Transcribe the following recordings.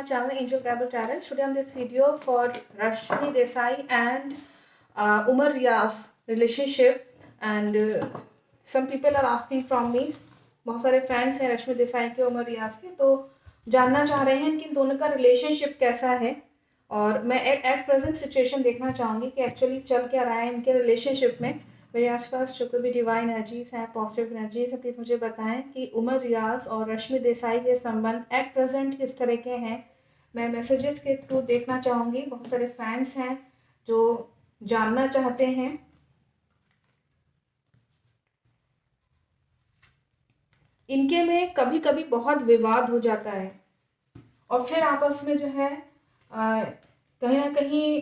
channel Angel Gabble Tarot. Today on this video for Rashmi Desai and Umar Riaz relationship, and some people are asking from me, बहुत सारे fans हैं रश्मि देसाई के, उमर रियाज के, तो जानना चाह रहे हैं कि दोनों का रिलेशनशिप कैसा है। और मैं एट प्रेजेंट सिचुएशन देखना चाहूँगी कि एक्चुअली चल क्या रहा है इनके रिलेशनशिप में। मेरे आसपास जो कोई भी डिवाइन एनर्जीज हैं, पॉजिटिव एनर्जीज हैं, प्लीज़ मुझे बताएं कि उमर रियाज और रश्मि देसाई के संबंध एट प्रेजेंट किस तरह के हैं। मैं मैसेजेस के थ्रू देखना चाहूँगी। बहुत सारे फैंस हैं जो जानना चाहते हैं। इनके में कभी कभी बहुत विवाद हो जाता है और फिर आपस में जो है कहीं ना कहीं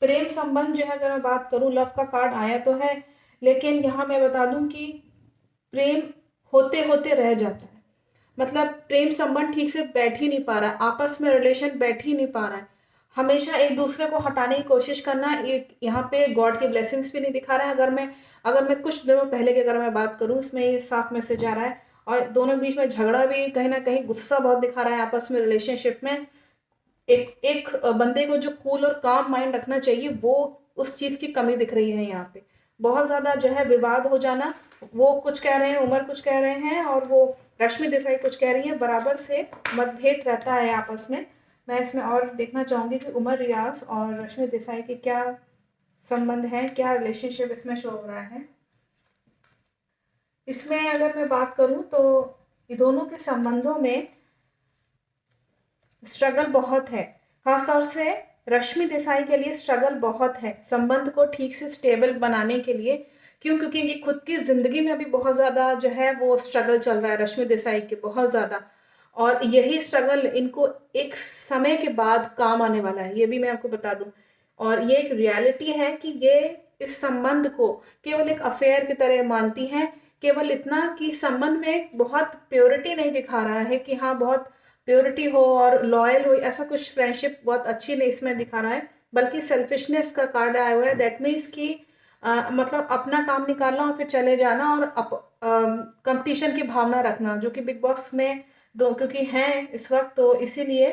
प्रेम संबंध जो है, अगर मैं बात करूं, लव का कार्ड आया तो है, लेकिन यहाँ मैं बता दूं कि प्रेम होते होते रह जाता है। मतलब प्रेम संबंध ठीक से बैठ ही नहीं पा रहा है, आपस में रिलेशन बैठ ही नहीं पा रहा है। हमेशा एक दूसरे को हटाने की कोशिश करना, एक यहाँ पे गॉड की ब्लेसिंग्स भी नहीं दिखा रहा है। अगर मैं कुछ दिनों पहले की अगर मैं बात करूँ, इसमें ये साफ मैसेज आ रहा है। और दोनों के बीच में झगड़ा भी, कहीं ना कहीं गुस्सा बहुत दिखा रहा है आपस में रिलेशनशिप में। एक बंदे को जो कूल और काम माइंड रखना चाहिए, वो उस चीज़ की कमी दिख रही है यहाँ पे। बहुत ज़्यादा जो है विवाद हो जाना, वो कुछ कह रहे हैं, उमर कुछ कह रहे हैं और वो रश्मि देसाई कुछ कह रही है, बराबर से मतभेद रहता है आपस में। मैं इसमें और देखना चाहूँगी कि उमर रियाज और रश्मि देसाई के क्या संबंध है, क्या रिलेशनशिप इसमें शो हो रहा है। इसमें अगर मैं बात करूँ तो ये दोनों के संबंधों में स्ट्रगल बहुत है। खासतौर से रश्मि देसाई के लिए स्ट्रगल बहुत है संबंध को ठीक से स्टेबल बनाने के लिए। क्यों? क्योंकि इनकी खुद की ज़िंदगी में अभी बहुत ज़्यादा जो है वो स्ट्रगल चल रहा है रश्मि देसाई के, बहुत ज़्यादा। और यही स्ट्रगल इनको एक समय के बाद काम आने वाला है, ये भी मैं आपको बता दूं। और ये एक रियलिटी है कि ये इस संबंध को केवल एक अफेयर की तरह मानती हैं। केवल इतना कि संबंध में बहुत प्योरिटी नहीं दिखा रहा है कि हाँ बहुत प्योरिटी हो और लॉयल हो, ऐसा कुछ फ्रेंडशिप बहुत अच्छी नहीं इसमें दिखा रहा है, बल्कि सेल्फिशनेस का कार्ड आया हुआ है। दैट मीन्स कि मतलब अपना काम निकालना और फिर चले जाना, और कंपटीशन की भावना रखना, जो कि बिग बॉस में दो क्योंकि हैं इस वक्त, तो इसीलिए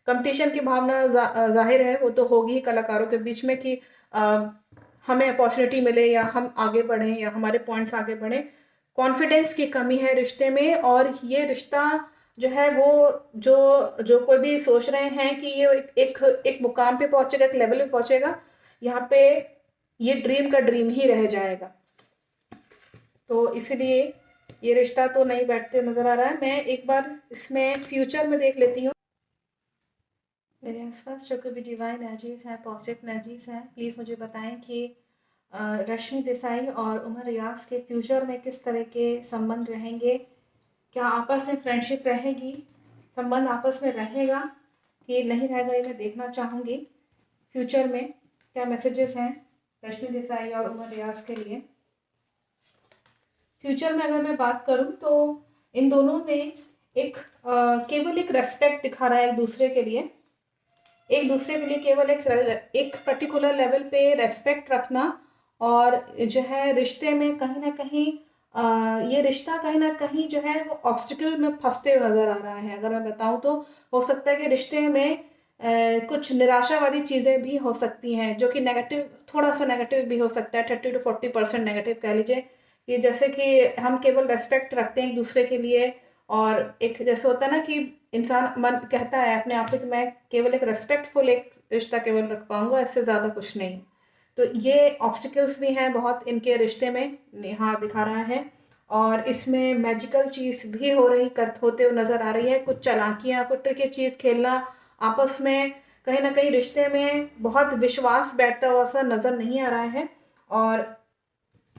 कंपटीशन की भावना जाहिर है, वो तो होगी ही कलाकारों के बीच में कि हमें अपॉर्चुनिटी मिले या हम आगे बढ़ें या हमारे पॉइंट्स आगे बढ़ें। कॉन्फिडेंस की कमी है रिश्ते में, और ये रिश्ता जो है वो जो कोई भी सोच रहे हैं कि ये एक मुकाम पे पहुंचेगा, एक लेवल पे पहुंचेगा, यहाँ पे ये ड्रीम का ड्रीम ही रह जाएगा। तो इसलिए ये रिश्ता तो नहीं बैठते नजर आ रहा है। मैं एक बार इसमें फ्यूचर में देख लेती हूँ। मेरे आसपास जो कोई भी डिवाइन एनर्जीज हैं, पॉजिटिव एनर्जीज हैं, प्लीज़ मुझे बताएं कि रश्मि देसाई और उमर रियाज के फ्यूचर में किस तरह के संबंध रहेंगे। क्या आपस में फ्रेंडशिप रहेगी, संबंध आपस में रहेगा कि नहीं रहेगा, ये मैं देखना चाहूँगी। फ्यूचर में क्या मैसेजेस हैं रश्मि देसाई और उमर रियाज के लिए। फ्यूचर में अगर मैं बात करूँ तो इन दोनों में केवल एक रेस्पेक्ट दिखा रहा है एक दूसरे के लिए, केवल एक पर्टिकुलर लेवल पे रेस्पेक्ट रखना। और जो है रिश्ते में कहीं ना कहीं ये रिश्ता कहीं ना कहीं जो है वो ऑब्स्टिकल में फंसते हुए नजर आ रहा है। अगर मैं बताऊं तो हो सकता है कि रिश्ते में कुछ निराशावादी चीज़ें भी हो सकती हैं, जो कि नेगेटिव, थोड़ा सा नेगेटिव भी हो सकता है, 30 to 40% नेगेटिव कह लीजिए। कि जैसे कि हम केवल रेस्पेक्ट रखते हैं एक दूसरे के लिए, और एक जैसे होता है ना कि इंसान मन कहता है अपने आप से कि मैं केवल एक रेस्पेक्टफुल एक रिश्ता केवल रख पाऊंगा, इससे ज़्यादा कुछ नहीं। तो ये ऑब्स्टिकल्स भी हैं बहुत इनके रिश्ते में, यहाँ दिखा रहा है। और इसमें मैजिकल चीज़ भी होते हुए नज़र आ रही है। कुछ चालाकियाँ, कुछ ट्रिकी चीज़ खेलना आपस में, कहीं ना कहीं रिश्ते में बहुत विश्वास बैठता हुआ सा नज़र नहीं आ रहा है। और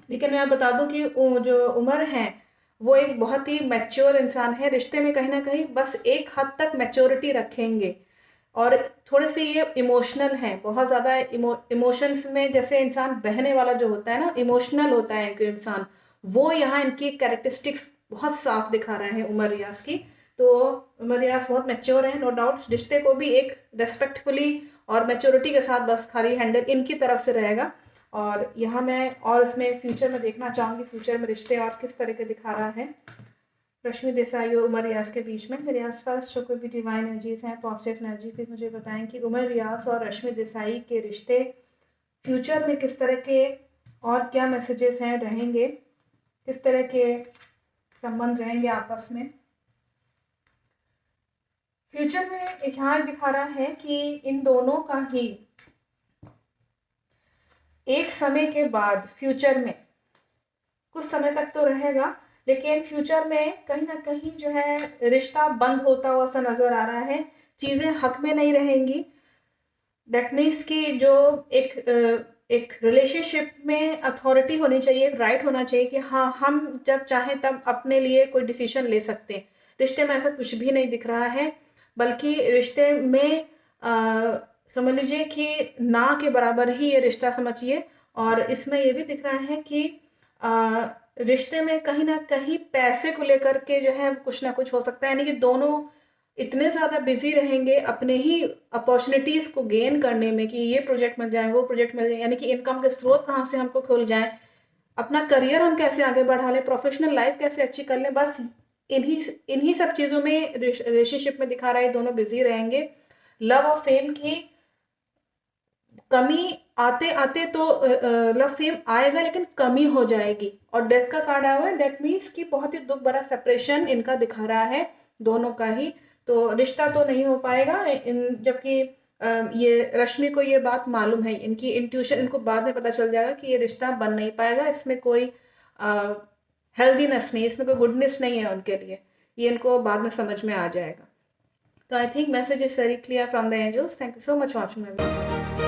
लेकिन मैं बता दूं कि जो उमर है वो एक बहुत ही मैच्योर इंसान है। रिश्ते में कहीं ना कहीं बस एक हद तक मैच्योरिटी रखेंगे, और थोड़े से ये इमोशनल हैं, बहुत ज़्यादा इमोशंस में, जैसे इंसान बहने वाला जो होता है ना, इमोशनल होता है एक इंसान, वो यहाँ इनकी कैरेक्टरिस्टिक्स बहुत साफ दिखा रहे हैं उमर रियाज की। तो उमर रियाज बहुत मैच्योर है, नो डाउट। रिश्ते को भी एक रेस्पेक्टफुली और मैच्योरिटी के साथ बस खाली हैंडल इनकी तरफ से रहेगा। और यहाँ मैं और इसमें फ्यूचर में देखना चाहूँगी, फ्यूचर में रिश्ते और किस तरह के दिखा रहा है। रश्मि देसाई और उमर रियाज के बीच में। मेरे आसपास जो कोई भी डिवाइन एनर्जीज हैं, पॉजिटिव एनर्जी, भी मुझे बताएं कि उमर रियाज और रश्मि देसाई के रिश्ते फ्यूचर में किस तरह के और क्या मैसेजेस हैं रहेंगे, किस तरह के संबंध रहेंगे आपस में। फ्यूचर में यहाँ दिखा रहा है कि इन दोनों का ही एक समय के बाद फ्यूचर में, कुछ समय तक तो रहेगा, लेकिन फ्यूचर में कहीं ना कहीं जो है रिश्ता बंद होता हुआ सा नजर आ रहा है। चीजें हक में नहीं रहेंगी। दैट मीन्स कि जो एक रिलेशनशिप में अथॉरिटी होनी चाहिए, एक राइट होना चाहिए कि हाँ, हम जब चाहें तब अपने लिए कोई डिसीजन ले सकते हैं। रिश्ते में ऐसा कुछ भी नहीं दिख रहा है, बल्कि रिश्ते में समझ लीजिए कि ना के बराबर ही ये रिश्ता समझिए। और इसमें ये भी दिख रहा है कि रिश्ते में कहीं ना कहीं पैसे को लेकर के जो है कुछ ना कुछ हो सकता है। यानी कि दोनों इतने ज़्यादा बिजी रहेंगे अपने ही अपॉर्चुनिटीज़ को गेन करने में कि ये प्रोजेक्ट मिल जाए, वो प्रोजेक्ट मिल जाए, यानी कि इनकम के स्रोत कहाँ से हमको खुल जाए, अपना करियर हम कैसे आगे बढ़ा लें, प्रोफेशनल लाइफ कैसे अच्छी कर लें। बस इन्हीं सब चीज़ों में रिलेशनशिप में दिखा रहा है दोनों बिजी रहेंगे। लव और फेम की कमी आते आते तो लव फेम आएगा, लेकिन कमी हो जाएगी। और डेथ का कार्ड आया हुआ है, दैट मीन्स कि बहुत ही दुख भरा सेपरेशन इनका दिखा रहा है दोनों का ही। तो रिश्ता तो नहीं हो पाएगा जबकि ये रश्मि को ये बात मालूम है, इनकी इंट्यूशन इनको बाद में पता चल जाएगा कि ये रिश्ता बन नहीं पाएगा, इसमें कोई हेल्दीनेस नहीं, इसमें कोई गुडनेस नहीं है उनके लिए, ये इनको बाद में समझ में आ जाएगा। तो I think message is very clear from the angels. Thank you so much watching my video.